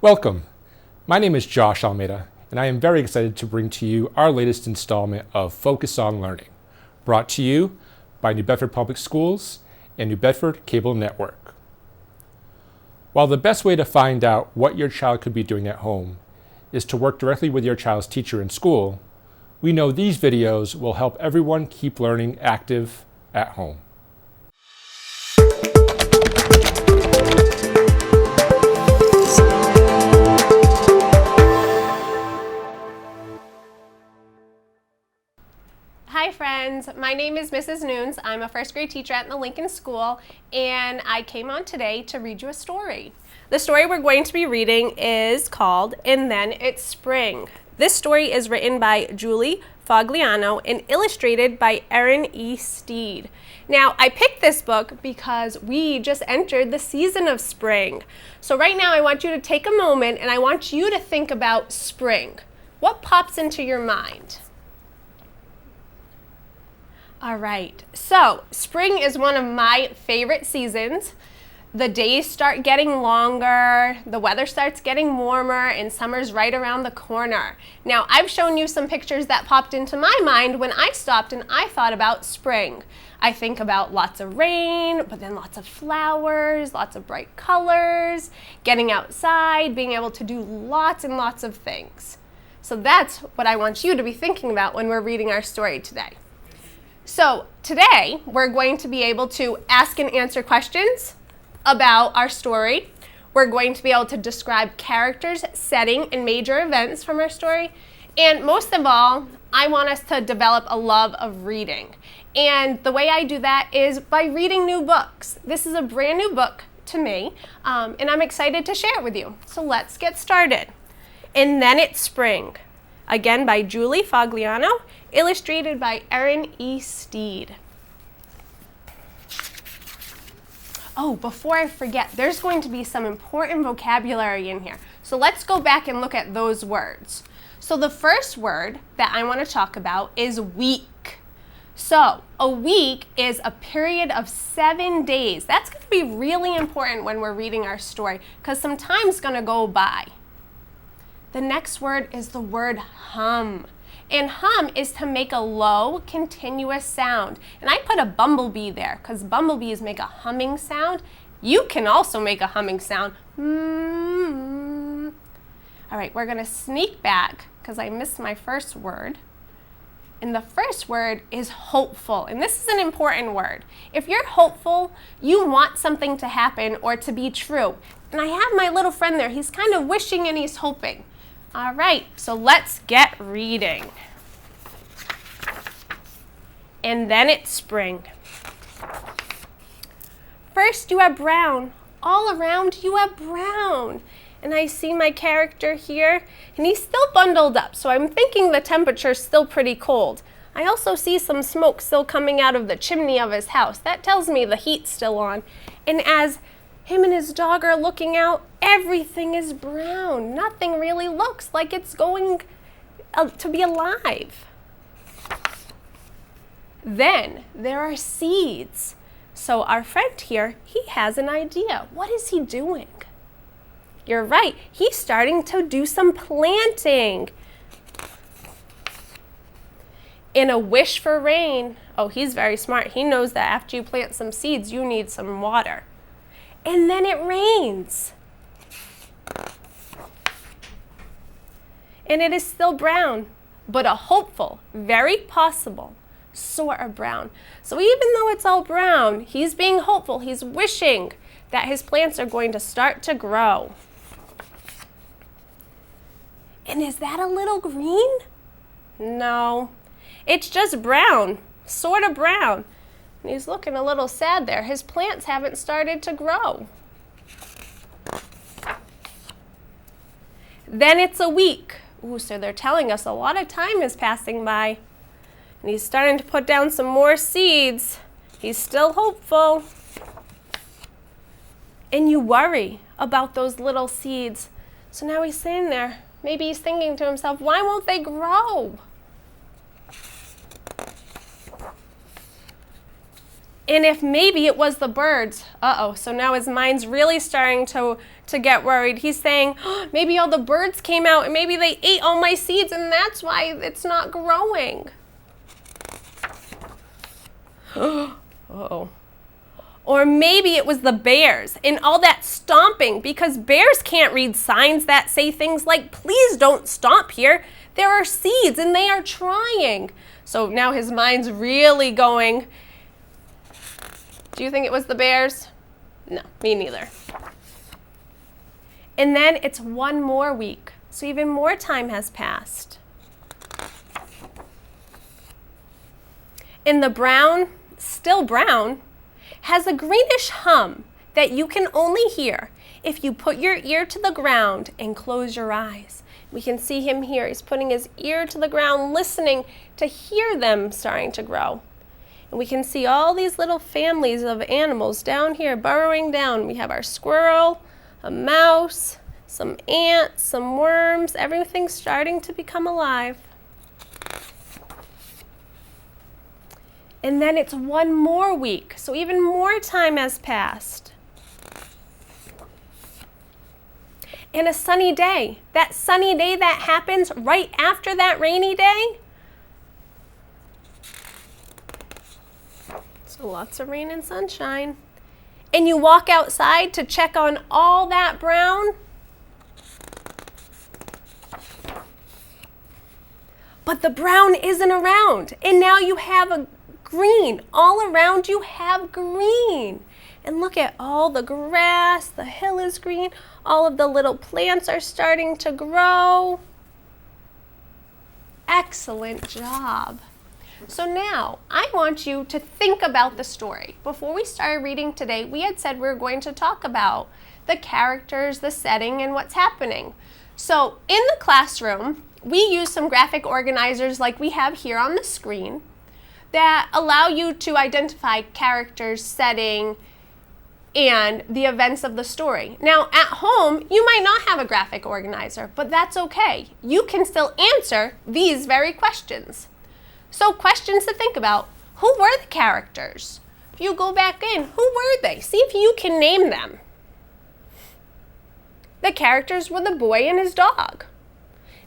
Welcome. My name is Josh Almeida, and I am very excited to bring to you our latest installment of Focus on Learning, brought to you by New Bedford Public Schools and New Bedford Cable Network. While the best way to find out what your child could be doing at home is to work directly with your child's teacher in school, we know these videos will help everyone keep learning active at home. Hi friends, my name is Mrs. Nunes. I'm a first grade teacher at the Lincoln School, and I came on today to read you a story. The story we're going to be reading is called And Then It's Spring. This story is written by Julie Fogliano and illustrated by Erin E. Steed. Now, I picked this book because we just entered the season of spring. So right now I want you to take a moment and I want you to think about spring. What pops into your mind? All right, so spring is one of my favorite seasons. The days start getting longer, the weather starts getting warmer, and summer's right around the corner. Now, I've shown you some pictures that popped into my mind when I stopped and I thought about spring. I think about lots of rain, but then lots of flowers, lots of bright colors, getting outside, being able to do lots and lots of things. So that's what I want you to be thinking about when we're reading our story today. So today, we're going to be able to ask and answer questions about our story. We're going to be able to describe characters, setting, and major events from our story. And most of all, I want us to develop a love of reading. And the way I do that is by reading new books. This is a brand new book to me, and I'm excited to share it with you. So let's get started. And Then It's Spring, again by Julie Fogliano, illustrated by Erin E. Steed. Oh, before I forget, there's going to be some important vocabulary in here. So let's go back and look at those words. So the first word that I want to talk about is week. So a week is a period of 7 days. That's going to be really important when we're reading our story because some time's going to go by. The next word is the word hum. And hum is to make a low, continuous sound. And I put a bumblebee there because bumblebees make a humming sound. You can also make a humming sound. All right, we're going to sneak back because I missed my first word. And the first word is hopeful. And this is an important word. If you're hopeful, you want something to happen or to be true. And I have my little friend there. He's kind of wishing and he's hoping. All right, so let's get reading. And then it's spring. First you have brown. All around you have brown. And I see my character here, and he's still bundled up, so I'm thinking the temperature's still pretty cold. I also see some smoke still coming out of the chimney of his house. That tells me the heat's still on. And as him and his dog are looking out, everything is brown. Nothing really looks like it's going to be alive. Then there are seeds. So our friend here, he has an idea. What is he doing? You're right, he's starting to do some planting. In a wish for rain, oh, he's very smart. He knows that after you plant some seeds, you need some water. And then it rains. And it is still brown, but a hopeful, very possible sort of brown. So even though it's all brown, he's being hopeful. He's wishing that his plants are going to start to grow. And is that a little green? No, it's just brown, sort of brown. And he's looking a little sad there. His plants haven't started to grow. Then it's a week. Ooh, so they're telling us a lot of time is passing by. And he's starting to put down some more seeds. He's still hopeful. And you worry about those little seeds. So now he's sitting there. Maybe he's thinking to himself, why won't they grow? And if maybe it was the birds, so now his mind's really starting to get worried. He's saying, oh, maybe all the birds came out and maybe they ate all my seeds and that's why it's not growing. Or maybe it was the bears and all that stomping, because bears can't read signs that say things like, please don't stomp here. There are seeds and they are trying. So now his mind's really going. Do you think it was the bears? No, me neither. And then it's one more week, so even more time has passed. And the brown, still brown, has a greenish hum that you can only hear if you put your ear to the ground and close your eyes. We can see him here. He's putting his ear to the ground, listening to hear them starting to grow. And we can see all these little families of animals down here burrowing down. We have our squirrel, a mouse, some ants, some worms. Everything's starting to become alive. And then it's one more week, so even more time has passed. And a sunny day, that sunny day that happens right after that rainy day. So lots of rain and sunshine. And you walk outside to check on all that brown. But the brown isn't around, and now you have a green. All around you have green. And look at all the grass, the hill is green, all of the little plants are starting to grow. Excellent job. So now I want you to think about the story. Before we started reading today, we had said we were going to talk about the characters, the setting, and what's happening. So in the classroom, we use some graphic organizers like we have here on the screen that allow you to identify characters, setting, and the events of the story. Now, at home, you might not have a graphic organizer, but that's okay. You can still answer these very questions. So questions to think about. Who were the characters? If you go back in, who were they? See if you can name them. The characters were the boy and his dog.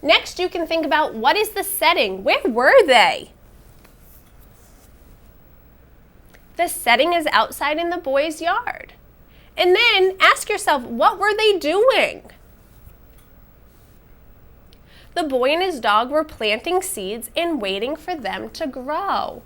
Next, you can think about what is the setting? Where were they? The setting is outside in the boy's yard. And then ask yourself, what were they doing? The boy and his dog were planting seeds and waiting for them to grow.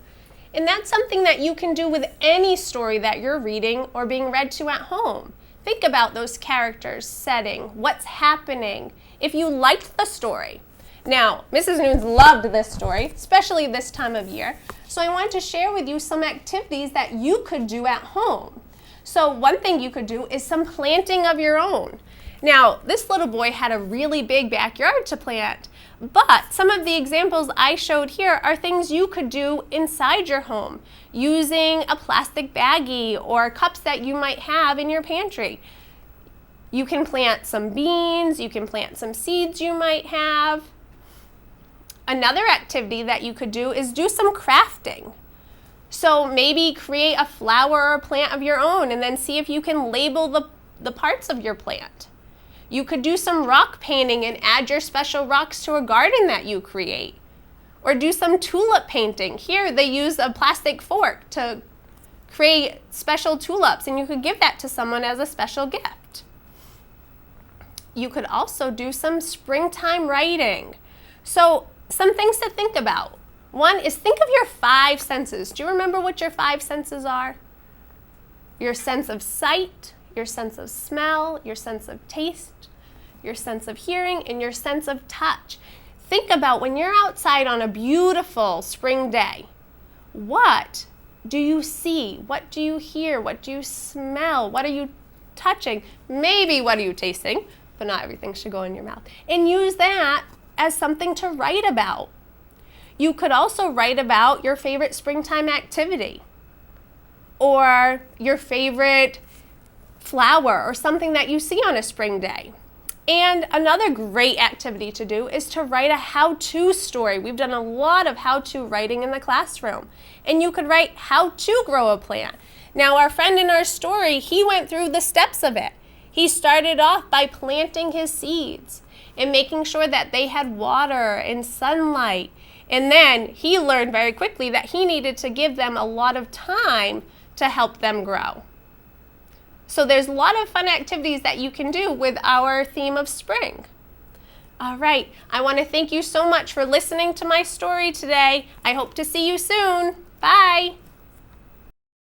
And that's something that you can do with any story that you're reading or being read to at home. Think about those characters, setting, what's happening, if you liked the story. Now, Mrs. Nunes loved this story, especially this time of year. So I wanted to share with you some activities that you could do at home. So one thing you could do is some planting of your own. Now, this little boy had a really big backyard to plant, but some of the examples I showed here are things you could do inside your home, using a plastic baggie or cups that you might have in your pantry. You can plant some beans, you can plant some seeds you might have. Another activity that you could do is do some crafting. So maybe create a flower or plant of your own and then see if you can label the parts of your plant. You could do some rock painting and add your special rocks to a garden that you create. Or do some tulip painting. Here they use a plastic fork to create special tulips, and you could give that to someone as a special gift. You could also do some springtime writing. So some things to think about. One is think of your 5 senses. Do you remember what your 5 senses are? Your sense of sight, your sense of smell, your sense of taste, your sense of hearing, and your sense of touch. Think about when you're outside on a beautiful spring day. What do you see? What do you hear? What do you smell? What are you touching? Maybe what are you tasting? But not everything should go in your mouth. And use that as something to write about. You could also write about your favorite springtime activity or your favorite flower or something that you see on a spring day. And another great activity to do is to write a how-to story. We've done a lot of how-to writing in the classroom. And you could write how to grow a plant. Now, our friend in our story, he went through the steps of it. He started off by planting his seeds and making sure that they had water and sunlight. And then he learned very quickly that he needed to give them a lot of time to help them grow. So there's a lot of fun activities that you can do with our theme of spring. All right, I want to thank you so much for listening to my story today. I hope to see you soon. Bye.